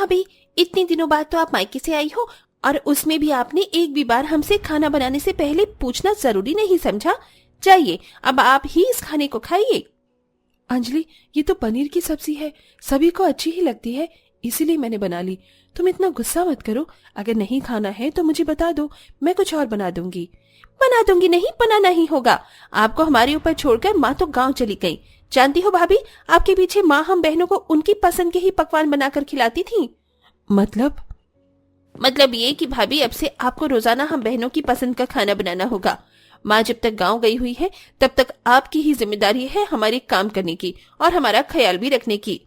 भाभी, इतने दिनों बाद तो आप मायके से आई हो और उसमें भी आपने एक भी बार हमसे खाना बनाने से पहले पूछना जरूरी नहीं समझा। जाइए, अब आप ही इस खाने को खाइए। अंजलि, ये तो पनीर की सब्जी है, सभी को अच्छी ही लगती है, इसीलिए मैंने बना ली। तुम इतना गुस्सा मत करो, अगर नहीं खाना है तो मुझे बता दो, मैं कुछ और बना दूंगी। बना दूंगी नहीं, बनाना ही होगा। आपको हमारे ऊपर छोड़कर माँ तो गांव चली गई। जानती हो भाभी, आपके पीछे माँ हम बहनों को उनकी पसंद के ही पकवान बनाकर खिलाती थी। मतलब ये कि भाभी अब से आपको रोजाना हम बहनों की पसंद का खाना बनाना होगा। माँ जब तक गांव गई हुई है तब तक आपकी ही जिम्मेदारी है हमारे काम करने की और हमारा ख्याल भी रखने की।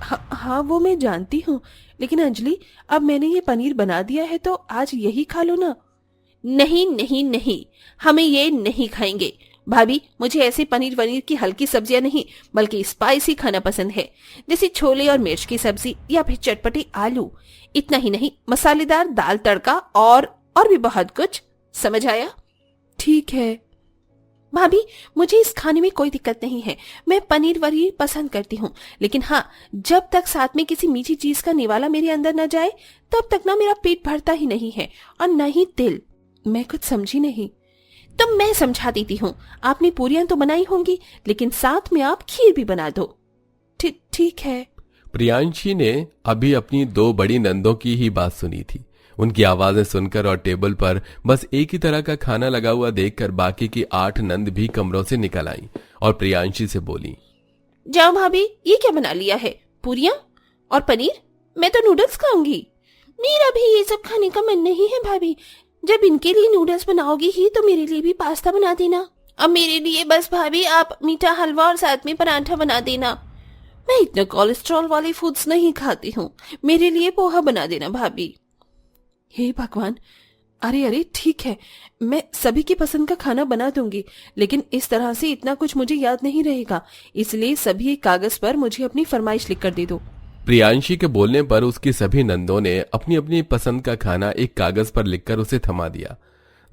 हाँ, वो मैं जानती हूँ, लेकिन अंजलि, अब मैंने ये पनीर बना दिया है तो आज यही खा लो ना। नहीं नहीं नहीं, हमें ये नहीं खाएंगे भाभी। मुझे ऐसे पनीर वनीर की हल्की सब्जियां नहीं बल्कि स्पाइसी खाना पसंद है, जैसे छोले और मिर्च की सब्जी या फिर चटपटे आलू। इतना ही नहीं, मसालेदार दाल तड़का और भी बहुत कुछ। समझ आया? ठीक है भाभी, मुझे इस खाने में कोई दिक्कत नहीं है, मैं पनीर वनीर पसंद करती हूँ, लेकिन हाँ, जब तक साथ में किसी मीठी चीज का निवाला मेरे अंदर न जाए तब तक ना मेरा पेट भरता ही नहीं है और न ही दिल। मैं कुछ समझी नहीं। तो मैं समझा देती हूँ। आपने पूरियां तो बनाई होंगी, लेकिन साथ में आप खीर भी बना दो। ठीक है। प्रियांशी ने अभी अपनी दो बड़ी नंदों की ही बात सुनी थी। उनकी आवाजें सुनकर और टेबल पर बस एक ही तरह का खाना लगा हुआ देखकर बाकी की 8 नंद भी कमरों से निकल आईं और प्रियांशी से बोली, जाओ भाभी, ये क्या बना लिया है? पूरियां और पनीर? मैं तो नूडल्स खाऊंगी। मेरा भी ये सब खाने का मन नहीं है भाभी। जब इनके लिए नूडल्स बनाओगी ही तो मेरे लिए भी पास्ता बना देना। अब मेरे लिए बस भाभी आप मीठा हलवा और साथ में पराठा बना देना। मैं इतना कोलेस्ट्रॉल वाले फूड्स नहीं खाती हूँ, मेरे लिए पोहा बना देना भाभी। हे भगवान, अरे ठीक है, मैं सभी की पसंद का खाना बना दूंगी, लेकिन इस तरह से इतना कुछ मुझे याद नहीं रहेगा, इसलिए सभी कागज पर मुझे अपनी फरमाइश लिख कर दे दो। प्रियांशी के बोलने पर उसकी सभी नंदों ने अपनी अपनी पसंद का खाना एक कागज पर लिखकर उसे थमा दिया।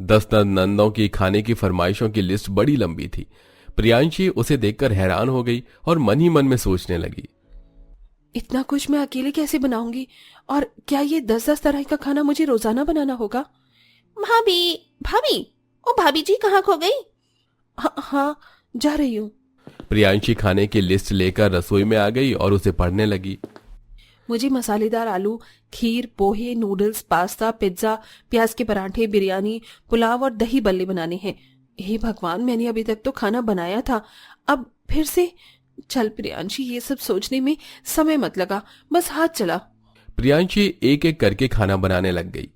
10 नंदों की खाने की फरमाइशों की लिस्ट बड़ी लंबी थी। प्रियांशी उसे देखकर हैरान हो गई और मन ही मन में सोचने लगी, इतना कुछ मैं अकेले कैसे बनाऊंगी, और क्या ये 10-10 तरह का खाना मुझे रोजाना बनाना होगा? भाभी, ओ भाभी जी कहाँ खो गई? हाँ, जा रही हूँ। प्रियांशी खाने की लिस्ट लेकर रसोई में आ गई और उसे पढ़ने लगी। मुझे मसालेदार आलू, खीर, पोहे, नूडल्स, पास्ता, पिज्जा, प्याज के पराठे, बिरयानी, पुलाव और दही बल्ले बनाने हैं। हे भगवान, मैंने अभी तक तो खाना बनाया था, अब फिर से? चल प्रियांशी, ये सब सोचने में समय मत लगा, बस हाथ चला। प्रियांशी एक एक करके खाना बनाने लग गई।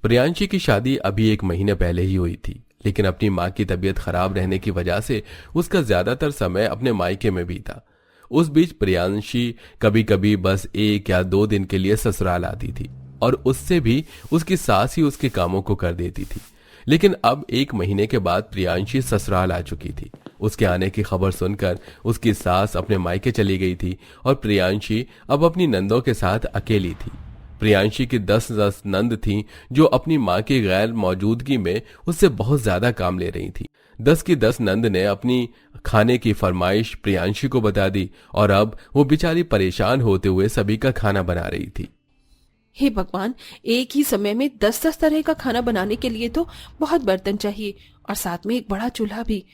प्रियांशी की शादी अभी 1 महीने पहले ही हुई थी, लेकिन अपनी माँ की तबीयत खराब रहने की वजह से उसका ज्यादातर समय अपने मायके में बीता। उस बीच प्रियांशी कभी कभी बस 1 या 2 दिन के लिए ससुराल आती थी और उससे भी उसकी सास ही उसके कामों को कर देती थी। लेकिन अब 1 महीने के बाद प्रियांशी ससुराल आ चुकी थी। उसके आने की खबर सुनकर उसकी सास अपने मायके चली गई थी और प्रियांशी अब अपनी नंदों के साथ अकेली थी। प्रियांशी की 10 नंद थीं जो अपनी माँ की गैर मौजूदगी में उससे बहुत ज्यादा काम ले रही थीं। 10 की 10 नंद ने अपनी खाने की फरमाइश प्रियांशी को बता दी और अब वो बेचारी परेशान होते हुए सभी का खाना बना रही थी। हे भगवान, एक ही समय में 10-10 तरह का खाना बनाने के लिए तो बहुत बर्तन चाहिए और साथ में एक बड़ा चूल्हा भी।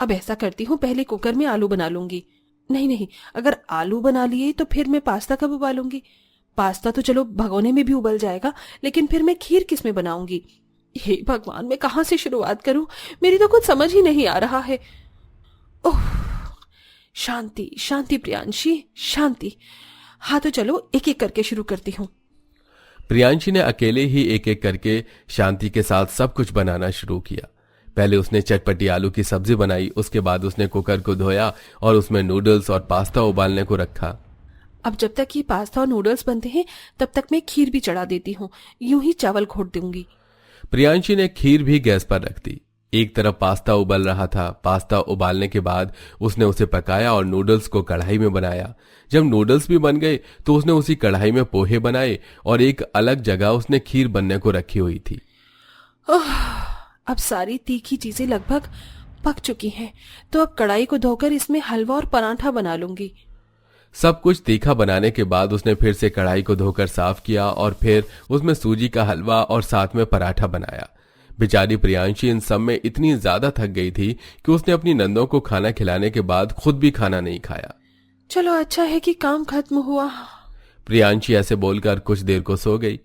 अब ऐसा करती हूँ, पहले कुकर में आलू बना लूंगी। नहीं, अगर आलू बना लिए तो फिर मैं पास्ता कब उबालूंगी? पास्ता तो चलो भगोने में भी उबल जाएगा, लेकिन फिर मैं खीर किस में बनाऊंगी? हे भगवान, मैं कहाँ से शुरुआत करूं? मेरी तो कुछ समझ ही नहीं आ रहा है। ओह, शांति शांति प्रियांशी, शांति। हाँ तो चलो एक एक करके शुरू करती हूँ। प्रियांशी ने अकेले ही एक एक करके शांति के साथ सब कुछ बनाना शुरू किया। पहले उसने चटपटी आलू की सब्जी बनाई, उसके बाद उसने कुकर को धोया और उसमें नूडल्स और पास्ता उबालने को रखा। अब जब तक ये पास्ता और नूडल्स बनते हैं तब तक मैं खीर भी चढ़ा देती हूँ, यूं ही चावल घोट दूंगी। प्रियांशी ने खीर भी गैस पर रख दी। एक तरफ पास्ता उबल रहा था। पास्ता उबालने के बाद उसने उसे पकाया और नूडल्स को कढ़ाई में बनाया। जब नूडल्स भी बन गए तो उसने उसी कढ़ाई में पोहे बनाए और एक अलग जगह उसने खीर बनने को रखी हुई थी। अब सारी तीखी चीजें लगभग पक चुकी हैं, तो अब कढ़ाई को धोकर इसमें हलवा और पराठा बना लूंगी। सब कुछ तीखा बनाने के बाद उसने फिर से कढ़ाई को धोकर साफ किया और फिर उसमें सूजी का हलवा और साथ में पराठा बनाया। बेचारी प्रियांशी इन सब में इतनी ज्यादा थक गई थी कि उसने अपनी नंदों को खाना खिलाने के बाद खुद भी खाना नहीं खाया। चलो अच्छा है कि काम खत्म हुआ। प्रियांशी ऐसे बोलकर कुछ देर को सो गई।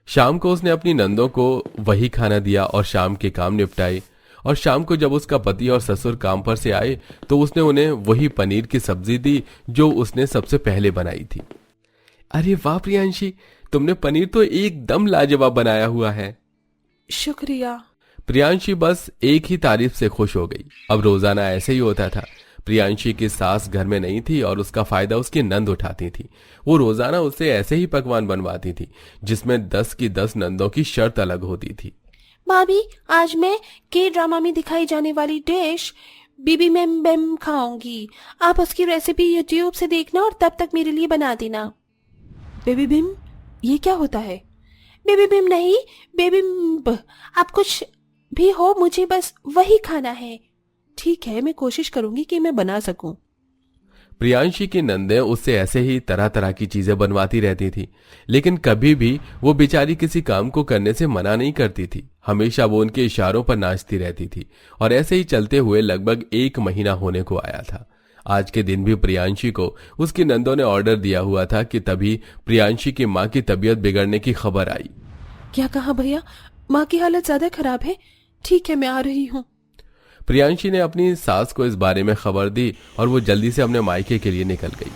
शाम को उसने अपनी नंदों को वही खाना दिया और शाम के काम निपटाए। और शाम को जब उसका पति और ससुर काम पर से आए तो उसने उन्हें वही पनीर की सब्जी दी जो उसने सबसे पहले बनाई थी। अरे वाह प्रियांशी, तुमने पनीर तो एकदम लाजवाब बनाया हुआ है। शुक्रिया। प्रियांशी बस एक ही तारीफ से खुश हो गई। अब रोजाना ऐसे ही होता था। प्रियांशी की सास घर में नहीं थी और उसका फायदा उसकी नंद उठाती थी। वो रोजाना उससे ऐसे ही पकवान बनवाती थी जिसमें 10 की 10 नंदों की शर्त अलग होती थी। भाभी, आज मैं के ड्रामा में दिखाई जाने वाली डिश बिबिम्बिम खाऊंगी। आप उसकी रेसिपी यूट्यूब से देखना और तब तक मेरे लिए बना देना। बेबीबिम, ये क्या होता है? बिबिम्बिम नहीं, बिबिम्ब। आप कुछ भी हो, मुझे बस वही खाना है। ठीक है, मैं कोशिश करूंगी कि मैं बना सकूं। प्रियांशी की नंदें उससे ऐसे ही तरह तरह की चीजें बनवाती रहती थी, लेकिन कभी भी वो बेचारी किसी काम को करने से मना नहीं करती थी। हमेशा वो उनके इशारों पर नाचती रहती थी और ऐसे ही चलते हुए लगभग 1 महीना होने को आया था। आज के दिन भी प्रियांशी को उसकी नंदों ने ऑर्डर दिया हुआ था कि तभी प्रियांशी की माँ की तबीयत बिगड़ने की खबर आई। क्या कहा भैया? माँ की हालत ज्यादा खराब है? ठीक है, मैं आ रही हूँ। प्रियांशी ने अपनी सास को इस बारे में खबर दी और वो जल्दी से अपने मायके के लिए निकल गई।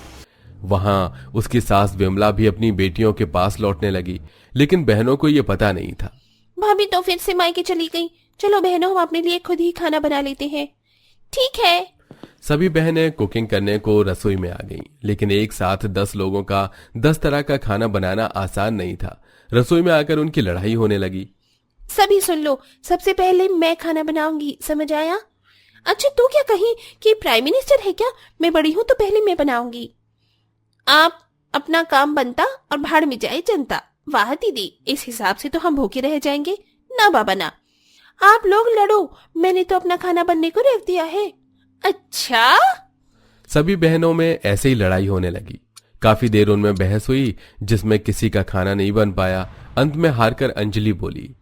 वहां उसकी सास विमला भी अपनी बेटियों के पास लौटने लगी, लेकिन बहनों को ये पता नहीं था। भाभी तो फिर से मायके चली गई। चलो बहनों, हम अपने लिए खुद ही खाना बना लेते हैं। ठीक है। सभी बहनें कुकिंग करने को रसोई में आ गईं, लेकिन एक साथ 10 लोगों का 10 तरह का खाना बनाना आसान नहीं था। रसोई में आकर उनकी लड़ाई होने लगी। सभी सुन लो, सबसे पहले मैं खाना बनाऊंगी, समझ आया? अच्छा, तू क्या कहीं कि प्राइम मिनिस्टर है क्या? मैं बड़ी हूं तो पहले मैं बनाऊंगी। आप अपना काम बनता और भाड़ में जाए जनता। वाह दीदी, इस हिसाब से तो हम भूखे रह जाएंगे। ना बाबा ना, आप लोग लड़ो, मैंने तो अपना खाना बनने को रख दिया है। अच्छा। सभी बहनों में ऐसे ही लड़ाई होने लगी। काफी देर उनमें बहस हुई जिसमें किसी का खाना नहीं बन पाया। अंत में हारकर अंजलि बोली,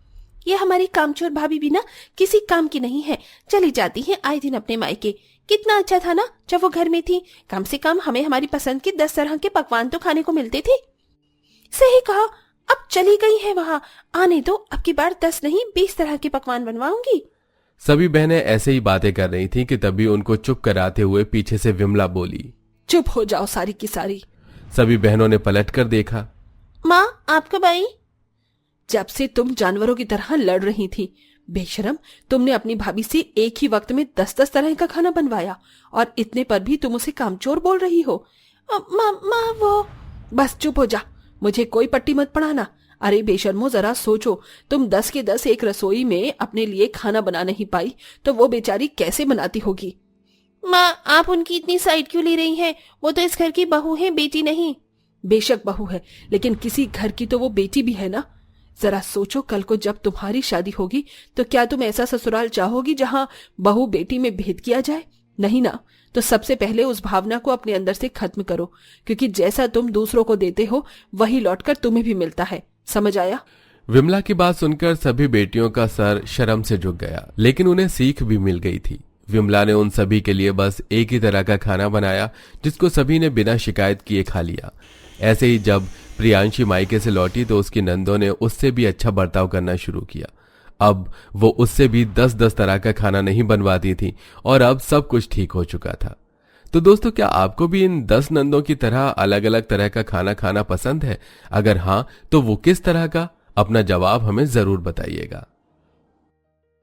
ये हमारी कामचोर भाभी भी ना किसी काम की नहीं है। चली जाती है आए दिन अपने मायके। कितना अच्छा था ना जब वो घर में थी। कम से कम हमें हमारी पसंद के 10 तरह के पकवान तो खाने को मिलते थे। सही कहा, अब चली गई है वहां। आने दो, अब की बार 10 नहीं 20 तरह के पकवान बनवाऊंगी। सभी बहनें ऐसे ही बातें कर रही थी कि तभी उनको चुप कराते हुए पीछे से विमला बोली, चुप हो जाओ सारी की सारी। सभी बहनों ने पलटकर देखा। माँ, आप कब आई? जब से तुम जानवरों की तरह लड़ रही थी। बेशरम, तुमने अपनी भाभी से एक ही वक्त में 10-10 तरह का खाना बनवाया और इतने पर भी तुम उसे कामचोर बोल रही हो। माँ वो। बस चुप हो जा, मुझे कोई पट्टी मत पढ़ाना। अरे बेशर्मो, जरा सोचो, तुम 10 के 10 एक रसोई में अपने लिए खाना बना नहीं पाई तो वो बेचारी कैसे बनाती होगी? माँ, आप उनकी इतनी साइड क्यों ले रही हैं? वो तो इस घर की बहू है, बेटी नहीं। बेशक बहू है, लेकिन किसी घर की तो वो बेटी भी है ना। जरा सोचो, कल को जब तुम्हारी शादी होगी तो क्या तुम ऐसा ससुराल चाहोगी जहां बहू बेटी में भेद किया जाए? नहीं ना। तो सबसे पहले उस भावना को अपने अंदर से खत्म करो, क्योंकि जैसा तुम दूसरों को देते हो वही लौटकर तुम्हें भी मिलता है। समझ आया? विमला की बात सुनकर सभी बेटियों का सर शर्म से झुक गया, लेकिन उन्हें सीख भी मिल गई थी। विमला ने उन सभी के लिए बस एक ही तरह का खाना बनाया जिसको सभी ने बिना शिकायत किए खा लिया। ऐसे ही जब प्रियांशी मायके से लौटी तो उसकी नंदों ने उससे भी अच्छा बर्ताव करना शुरू किया। अब वो उससे भी 10-10 तरह का खाना नहीं बनवाती थी और अब सब कुछ ठीक हो चुका था। तो दोस्तों, क्या आपको भी इन 10 नंदों की तरह अलग अलग तरह का खाना खाना पसंद है? अगर हाँ, तो वो किस तरह का? अपना जवाब हमें जरूर बताइएगा।